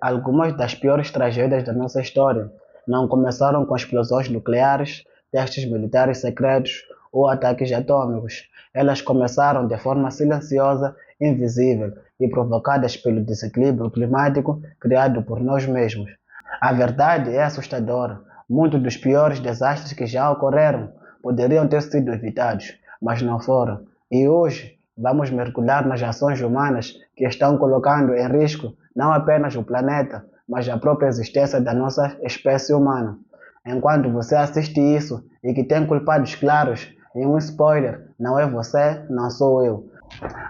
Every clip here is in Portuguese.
Algumas das piores tragédias da nossa história não começaram com explosões nucleares, testes militares secretos ou ataques atômicos. Elas começaram de forma silenciosa, invisível e provocadas pelo desequilíbrio climático criado por nós mesmos. A verdade é assustadora. Muitos dos piores desastres que já ocorreram poderiam ter sido evitados, mas não foram. E hoje vamos mergulhar nas ações humanas que estão colocando em risco não apenas o planeta, mas a própria existência da nossa espécie humana. Enquanto você assiste isso e que tem culpados claros, e um spoiler, não é você, não sou eu.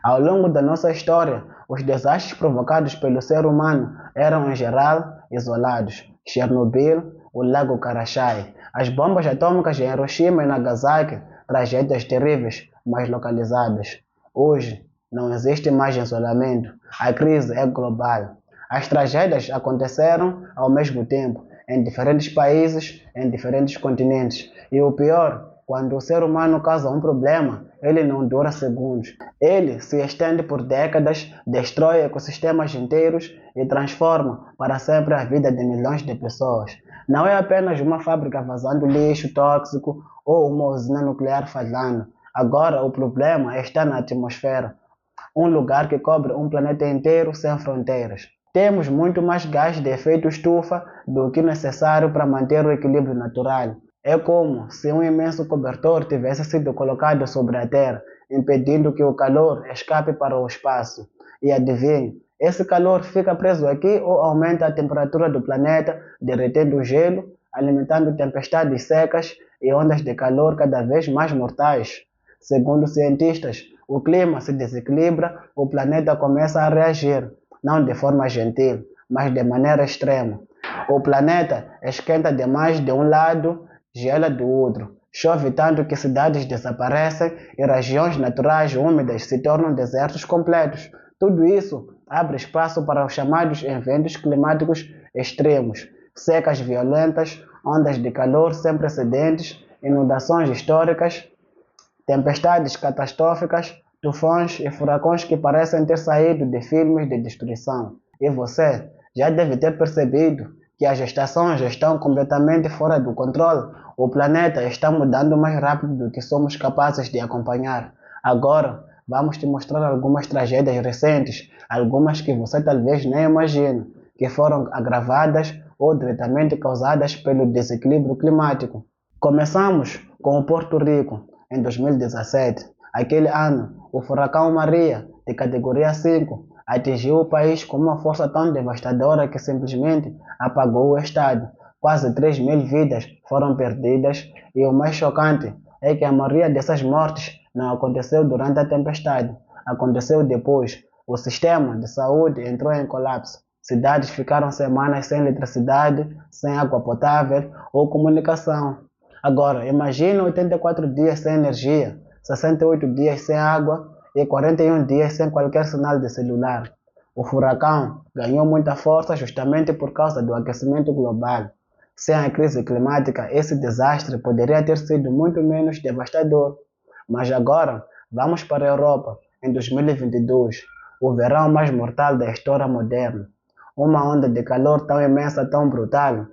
Ao longo da nossa história, os desastres provocados pelo ser humano eram, em geral, isolados. Chernobyl, o Lago Karachay, as bombas atômicas em Hiroshima e Nagasaki, tragédias terríveis, mas localizadas. Hoje, não existe mais isolamento. A crise é global. As tragédias aconteceram ao mesmo tempo, em diferentes países, em diferentes continentes. E o pior, quando o ser humano causa um problema, ele não dura segundos. Ele se estende por décadas, destrói ecossistemas inteiros e transforma para sempre a vida de milhões de pessoas. Não é apenas uma fábrica vazando lixo tóxico ou uma usina nuclear falhando. Agora o problema está na atmosfera, um lugar que cobre um planeta inteiro sem fronteiras. Temos muito mais gás de efeito estufa do que necessário para manter o equilíbrio natural. É como se um imenso cobertor tivesse sido colocado sobre a Terra, impedindo que o calor escape para o espaço. E adivinhe, esse calor fica preso aqui ou aumenta a temperatura do planeta, derretendo o gelo, alimentando tempestades secas e ondas de calor cada vez mais mortais. Segundo cientistas, o clima se desequilibra, o planeta começa a reagir, não de forma gentil, mas de maneira extrema. O planeta esquenta demais de um lado, gela do outro. Chove tanto que cidades desaparecem e regiões naturais úmidas se tornam desertos completos. Tudo isso abre espaço para os chamados eventos climáticos extremos, secas violentas, ondas de calor sem precedentes, inundações históricas, tempestades catastróficas, tufões e furacões que parecem ter saído de filmes de destruição. E você já deve ter percebido que as estações estão completamente fora do controle. O planeta está mudando mais rápido do que somos capazes de acompanhar. Agora, vamos te mostrar algumas tragédias recentes, algumas que você talvez nem imagine, que foram agravadas ou diretamente causadas pelo desequilíbrio climático. Começamos com o Porto Rico, em 2017. Aquele ano, o furacão Maria, de categoria 5, atingiu o país com uma força tão devastadora que simplesmente apagou o estado. Quase 3.000 vidas foram perdidas e o mais chocante é que a maioria dessas mortes não aconteceu durante a tempestade, aconteceu depois. O sistema de saúde entrou em colapso. Cidades ficaram semanas sem eletricidade, sem água potável ou comunicação. Agora, imagine 84 dias sem energia, 68 dias sem água e 41 dias sem qualquer sinal de celular. O furacão ganhou muita força justamente por causa do aquecimento global. Sem a crise climática, esse desastre poderia ter sido muito menos devastador. Mas agora, vamos para a Europa, em 2022, o verão mais mortal da história moderna. Uma onda de calor tão imensa, tão brutal,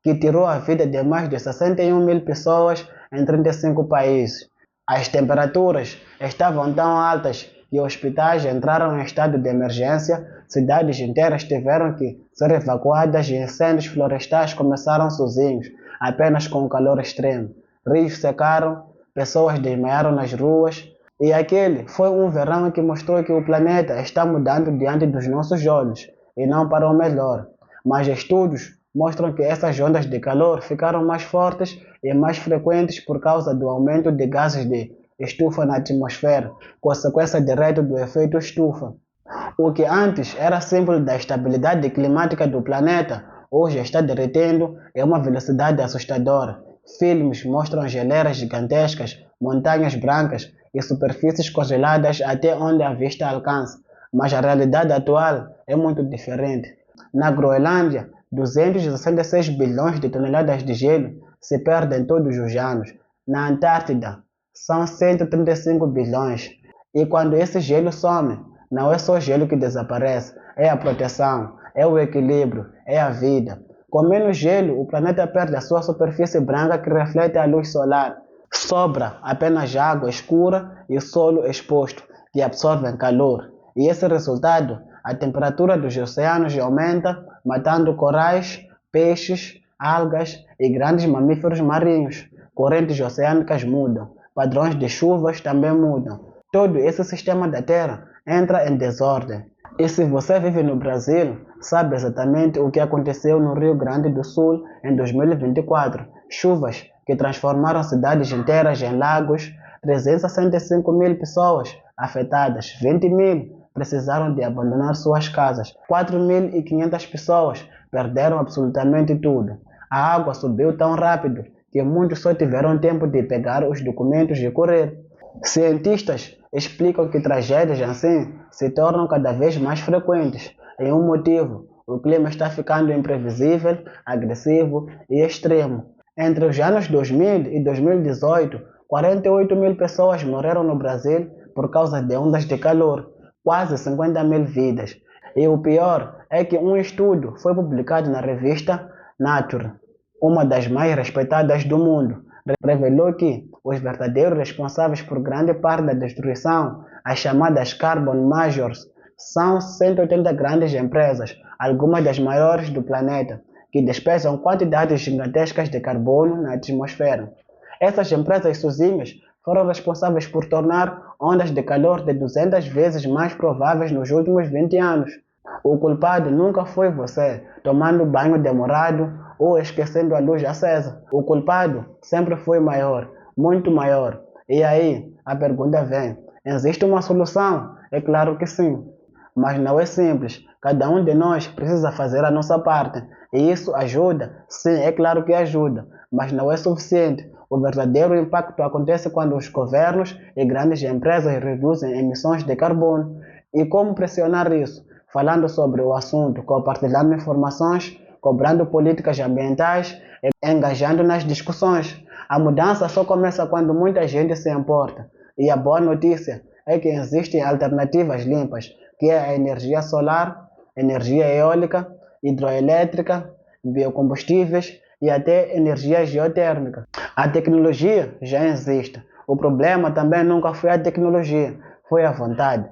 que tirou a vida de mais de 61.000 pessoas em 35 países. As temperaturas estavam tão altas que hospitais entraram em estado de emergência, cidades inteiras tiveram que ser evacuadas e incêndios florestais começaram sozinhos, apenas com o calor extremo. Rios secaram, pessoas desmaiaram nas ruas, e aquele foi um verão que mostrou que o planeta está mudando diante dos nossos olhos, e não para o melhor. Mas estudos mostram que essas ondas de calor ficaram mais fortes e mais frequentes por causa do aumento de gases de estufa na atmosfera, consequência direta do efeito estufa. O que antes era símbolo da estabilidade climática do planeta, hoje está derretendo em uma velocidade assustadora. Filmes mostram geleiras gigantescas, montanhas brancas e superfícies congeladas até onde a vista alcança. Mas a realidade atual é muito diferente. Na Groenlândia, 266 bilhões de toneladas de gelo se perdem todos os anos. Na Antártida, são 135 bilhões. E quando esse gelo some, não é só gelo que desaparece, é a proteção. é o equilíbrio, é a vida. Com menos gelo, o planeta perde a sua superfície branca que reflete a luz solar. Sobra apenas água escura e solo exposto, que absorvem calor. E esse resultado, a temperatura dos oceanos aumenta, matando corais, peixes, algas e grandes mamíferos marinhos. Correntes oceânicas mudam, padrões de chuvas também mudam. Todo esse sistema da Terra entra em desordem. E se você vive no Brasil, sabe exatamente o que aconteceu no Rio Grande do Sul em 2024. Chuvas que transformaram cidades inteiras em lagos, 365 mil pessoas afetadas, 20 mil precisaram de abandonar suas casas, 4.500 pessoas perderam absolutamente tudo. A água subiu tão rápido que muitos só tiveram tempo de pegar os documentos e correr. Cientistas explicam que tragédias assim se tornam cada vez mais frequentes. E um motivo: o clima está ficando imprevisível, agressivo e extremo. Entre os anos 2000 e 2018, 48 mil pessoas morreram no Brasil por causa de ondas de calor, quase 50 mil vidas. E o pior é que um estudo foi publicado na revista Nature, uma das mais respeitadas do mundo, revelou que os verdadeiros responsáveis por grande parte da destruição, as chamadas carbon majors, são 180 grandes empresas, algumas das maiores do planeta, que despejam quantidades gigantescas de carbono na atmosfera. Essas empresas sozinhas foram responsáveis por tornar ondas de calor de 200 vezes mais prováveis nos últimos 20 anos. O culpado nunca foi você, tomando banho demorado ou esquecendo a luz acesa. O culpado sempre foi maior, muito maior. E aí, a pergunta vem: existe uma solução? É claro que sim. Mas não é simples. Cada um de nós precisa fazer a nossa parte. E isso ajuda? Sim, é claro que ajuda. Mas não é suficiente. O verdadeiro impacto acontece quando os governos e grandes empresas reduzem emissões de carbono. E como pressionar isso? Falando sobre o assunto, compartilhando informações, cobrando políticas ambientais e engajando nas discussões. A mudança só começa quando muita gente se importa. E a boa notícia é que existem alternativas limpas, que é a energia solar, energia eólica, hidroelétrica, biocombustíveis e até energia geotérmica. A tecnologia já existe. O problema também nunca foi a tecnologia, foi a vontade.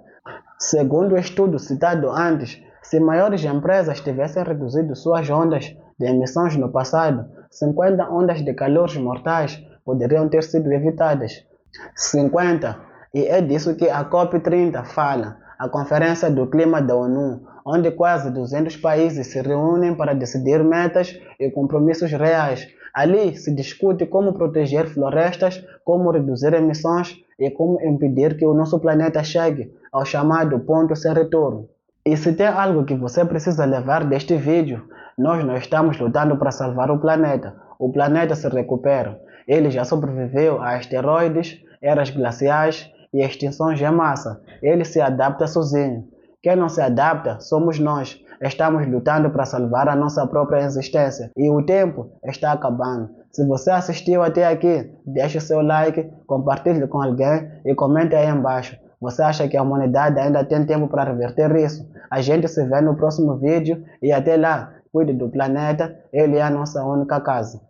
Segundo o estudo citado antes, se maiores empresas tivessem reduzido suas ondas de emissões no passado, 50 ondas de calores mortais poderiam ter sido evitadas. 50. E é disso que a COP30 fala, a Conferência do Clima da ONU, onde quase 200 países se reúnem para decidir metas e compromissos reais. Ali se discute como proteger florestas, como reduzir emissões e como impedir que o nosso planeta chegue ao chamado ponto sem retorno. E se tem algo que você precisa levar deste vídeo, nós não estamos lutando para salvar o planeta. O planeta se recupera. Ele já sobreviveu a asteroides, eras glaciais e extinções em massa. Ele se adapta sozinho. Quem não se adapta somos nós. Estamos lutando para salvar a nossa própria existência. E o tempo está acabando. Se você assistiu até aqui, deixe seu like, compartilhe com alguém e comente aí embaixo. Você acha que a humanidade ainda tem tempo para reverter isso? A gente se vê no próximo vídeo e até lá, cuide do planeta, ele é a nossa única casa.